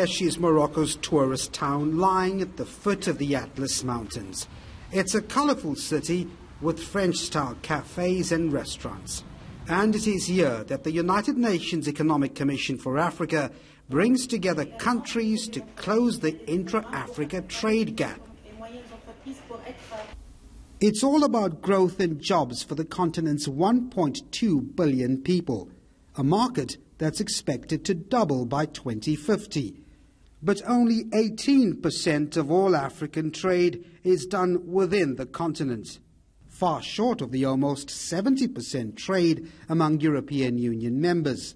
Marrakesh is Morocco's tourist town lying at the foot of the Atlas Mountains. It's a colourful city with French-style cafes and restaurants. And it is here that the United Nations Economic Commission for Africa brings together countries to close the intra-Africa trade gap. It's all about growth and jobs for the continent's 1.2 billion people, a market that's expected to double by 2050. But only 18% of all African trade is done within the continent, far short of the almost 70% trade among European Union members.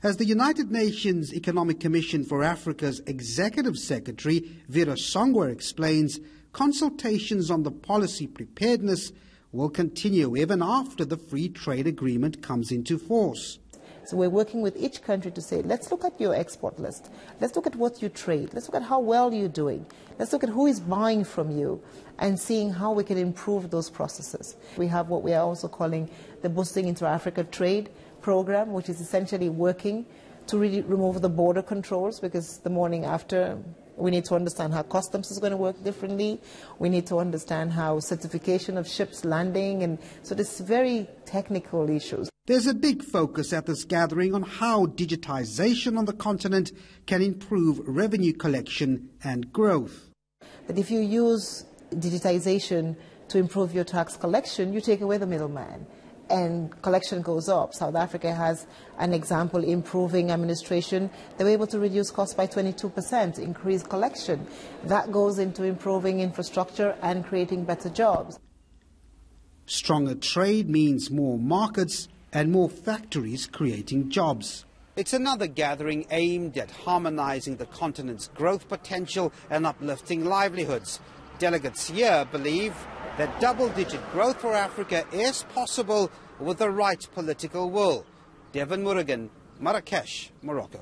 As the United Nations Economic Commission for Africa's Executive Secretary, Vera Songwer, explains, consultations on the policy preparedness will continue even after the free trade agreement comes into force. So we're working with each country to say, let's look at your export list. Let's look at what you trade. Let's look at how well you're doing. Let's look at who is buying from you and seeing how we can improve those processes. We have what we are also calling the Boosting Inter-Africa Trade program, which is essentially working to really remove the border controls, because the morning after, we need to understand how customs is going to work differently. We need to understand how certification of ships landing, and so there's very technical issues. There's a big focus at this gathering on how digitization on the continent can improve revenue collection and growth. That if you use digitization to improve your tax collection, you take away the middleman, and collection goes up. South Africa has an example improving administration. They were able to reduce costs by 22%, increase collection. That goes into improving infrastructure and creating better jobs. Stronger trade means more markets and more factories creating jobs. It's another gathering aimed at harmonizing the continent's growth potential and uplifting livelihoods. Delegates here believe that double-digit growth for Africa is possible with the right political will. Devan Murugan, Marrakesh, Morocco.